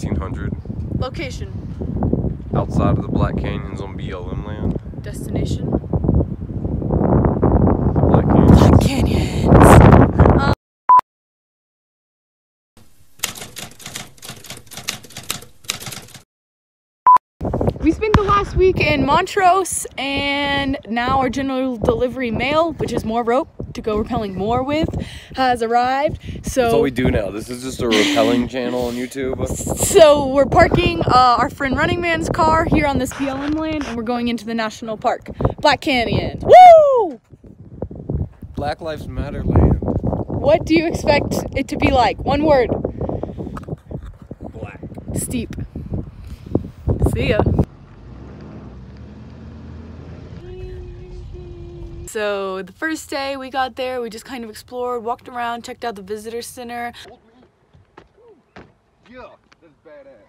1900. Location. Outside of the Black Canyons on BLM land. Destination. Black Canyons. Black Canyons. We spent the last week in Montrose, and now our general delivery mail, which is more rope to go rappelling more with, has arrived. So that's all we do now. This is just a rappelling channel on YouTube. So we're parking our friend Running Man's car here on this BLM land, and we're going into the national park, Black Canyon. Woo! Black Lives Matter land. What do you expect it to be like? One word. Black. Steep. See ya. So the first day we got there, we just kind of explored, walked around, checked out the visitor center. Yeah, that's badass.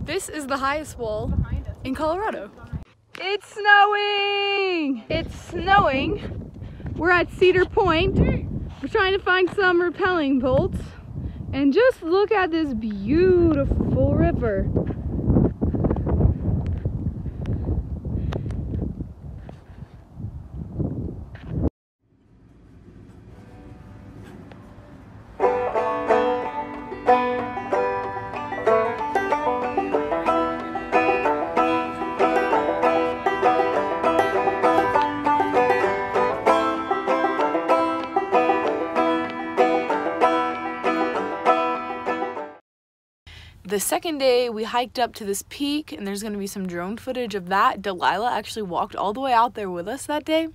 This is the highest wall in Colorado. It's snowing! It's snowing. We're at Cedar Point. We're trying to find some rappelling bolts. And just look at this beautiful river. The second day, we hiked up to this peak, and there's going to be some drone footage of that. Delilah actually walked all the way out there with us that day.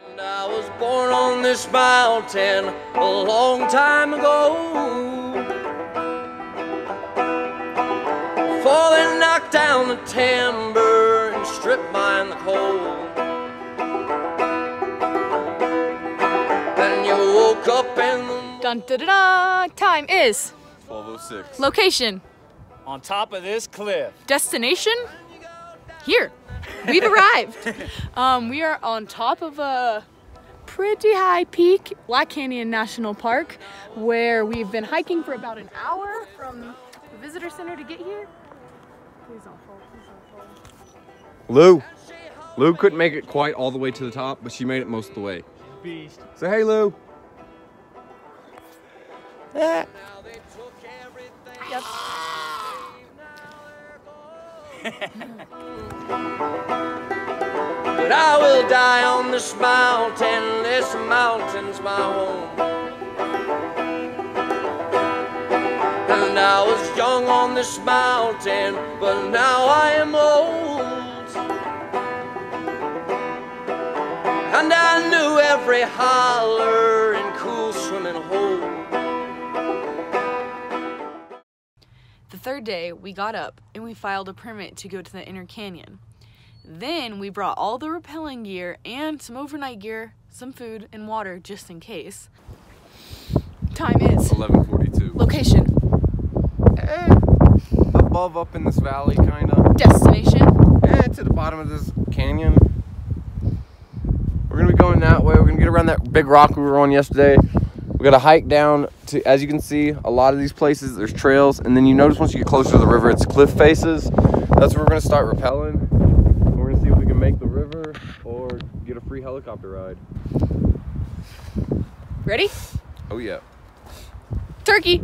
And I was born on this mountain a long time ago, before they knocked down the timber and stripped mine the coal. Then you woke up in the Dun da da da! Time is 12:06. location. On top of this cliff. Destination? Here. We've arrived. We are on top of a pretty high peak, Black Canyon National Park, where we've been hiking for about an hour from the visitor center to get here. Please don't fall. Please don't fall. Lou couldn't make it quite all the way to the top, but she made it most of the way. Beast. Say hey, Lou. Yep. But I will die on this mountain, this mountain's my home. And I was young on this mountain, but now I am old. And I knew every holler and cool swimming hole. The third day, we got up and we filed a permit to go to the inner canyon. Then we brought all the rappelling gear and some overnight gear, some food and water just in case. Time is 11:42. location. Above up in this valley, kind of. Destination. To the bottom of this canyon. We're gonna be going that way. We're gonna get around that big rock we were on yesterday. We gotta hike down to, as you can see, a lot of these places, there's trails, and then you notice once you get closer to the river, it's cliff faces. That's where we're gonna start rappelling. We're gonna see if we can make the river or get a free helicopter ride. Ready? Oh yeah. Turkey.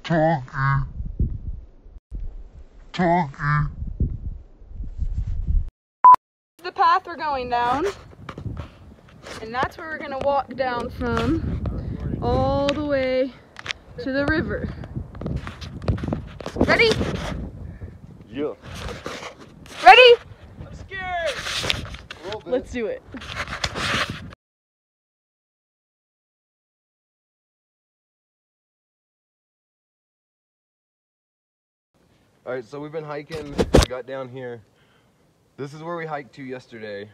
The path we're going down, and that's where we're gonna walk down from all the way to the river. Ready? Yeah. Ready? I'm scared. Let's do it. All right, so we've been hiking. We got down here. This is where we hiked to yesterday.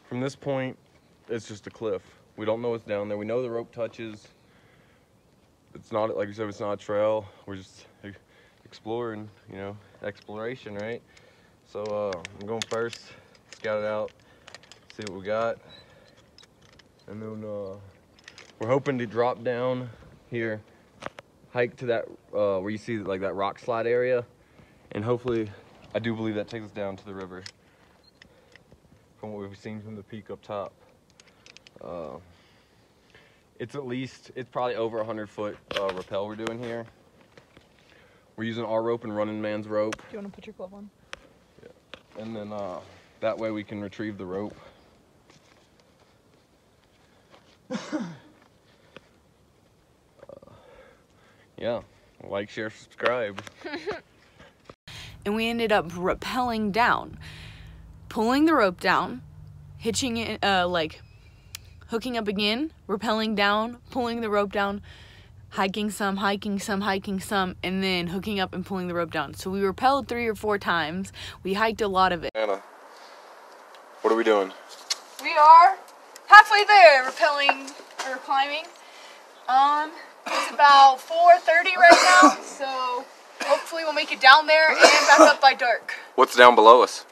From this point, it's just a cliff. We don't know what's down there. We know the rope touches. It's not, like you said, it's not a trail. We're just exploring, you know, exploration, right? So I'm going first, scout it out, see what we got. And then we're We're hoping to drop down here, hike to that, where you see like that rock slide area, and hopefully, I do believe that takes us down to the river from what we've seen from the peak up top. It's probably over 100-foot rappel we're doing here. We're using our rope and Running Man's rope. Do you want to put your glove on? Yeah. And then that way we can retrieve the rope. Yeah, like, share, subscribe. And we ended up rappelling down, pulling the rope down, hitching it, like hooking up again, rappelling down, pulling the rope down, hiking some, and then hooking up and pulling the rope down. So we rappelled 3 or 4 times. We hiked a lot of it. Anna, what are we doing? We are halfway there, rappelling or climbing. It's about 4:30 right now, so hopefully we'll make it down there and back up by dark. What's down below us?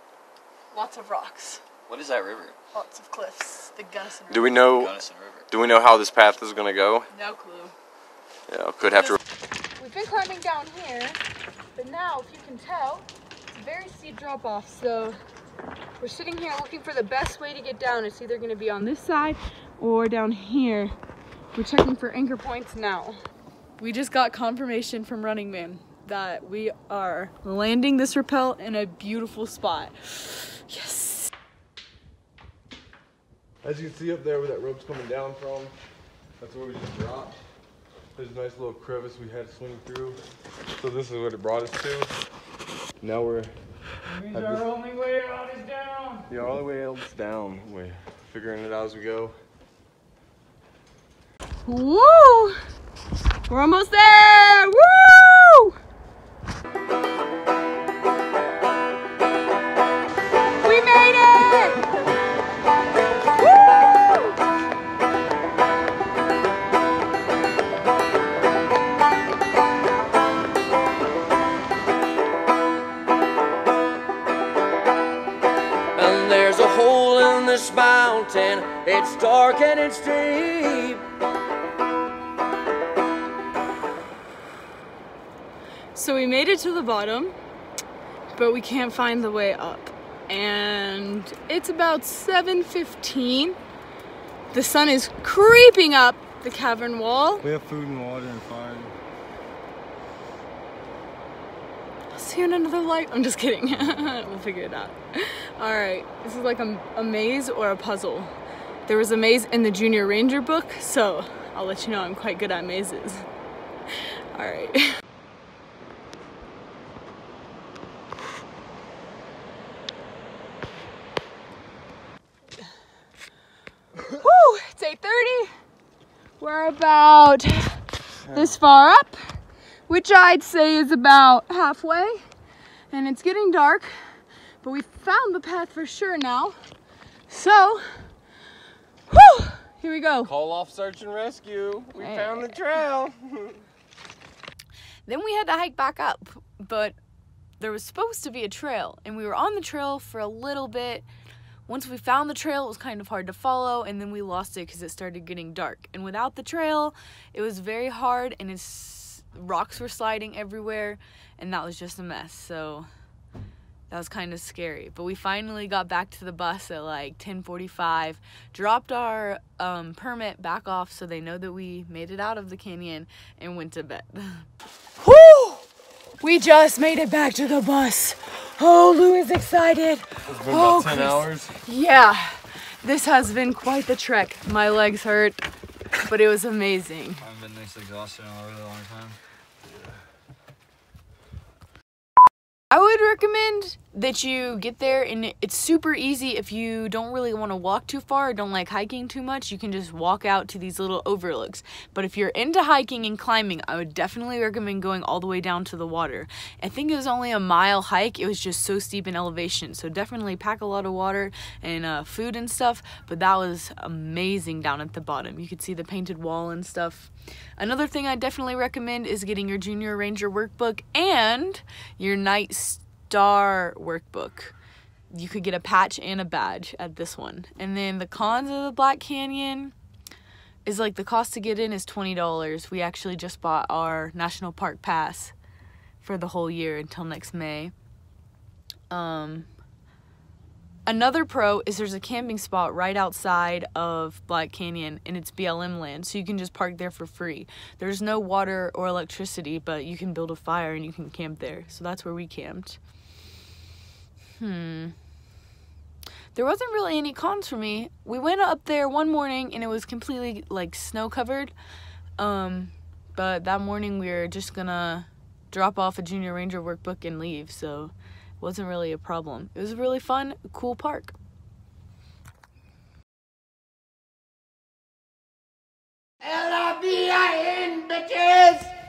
Lots of rocks. What is that river? Lots of cliffs. The Gunnison River. Do we know? Gunnison River. Do we know how this path is gonna go? No clue. Yeah, could have to. We've been climbing down here, but now, if you can tell, it's a very steep drop off. So we're sitting here looking for the best way to get down. It's either going to be on this side or down here. We're checking for anchor points now. We just got confirmation from Running Man that we are landing this rappel in a beautiful spot. Yes. As you can see up there where that rope's coming down from, that's where we just dropped. There's a nice little crevice we had to swing through. So this is what it brought us to. Now we're... Our only way out is down. The only way out is down. We're figuring it out as we go. Woo! We're almost there! Woo! We made it! Woo! And there's a hole in this mountain, it's dark and it's deep. So we made it to the bottom, but we can't find the way up. And it's about 7:15. The sun is creeping up the cavern wall. We have food and water and fire. I'll see you in another light. I'm just kidding. We'll figure it out. All right, this is like a maze or a puzzle. There was a maze in the Junior Ranger book, so I'll let you know I'm quite good at mazes. All right. Woo! It's 8:30. We're about this far up, which I'd say is about halfway, and it's getting dark, but we found the path for sure now. So, whoo! Here we go. Call off search and rescue. We found the trail. Then we had to hike back up, but there was supposed to be a trail, and we were on the trail for a little bit. Once we found the trail, it was kind of hard to follow, and then we lost it because it started getting dark. And without the trail, it was very hard, and rocks were sliding everywhere, and that was just a mess. So that was kind of scary. But we finally got back to the bus at like 10:45, dropped our permit back off so they know that we made it out of the canyon, and went to bed. Woo! We just made it back to the bus. Oh, Lou is excited. It's been about 10 hours. Yeah, this has been quite the trek. My legs hurt, but it was amazing. I've been this exhausted in a really long time. I would recommend that you get there, and it's super easy if you don't really want to walk too far or don't like hiking too much. You can just walk out to these little overlooks. But if you're into hiking and climbing, I would definitely recommend going all the way down to the water. I think it was only a mile hike. It was just so steep in elevation. So definitely pack a lot of water and food and stuff. But that was amazing down at the bottom. You could see the painted wall and stuff. Another thing I definitely recommend is getting your Junior Ranger workbook and your Night Star workbook. You could get a patch and a badge at this one. And then the cons of the Black Canyon, is like the cost to get in is $20. We actually just bought our national park pass for the whole year until next May. Another pro is there's a camping spot right outside of Black Canyon, and it's BLM land, so you can just park there for free. There's no water or electricity, but you can build a fire and you can camp there. So that's where we camped. There wasn't really any cons for me. We went up there one morning and it was completely like snow covered. But that morning we were just gonna drop off a Junior Ranger workbook and leave, so it wasn't really a problem. It was a really fun, cool park. LRBIN, bitches!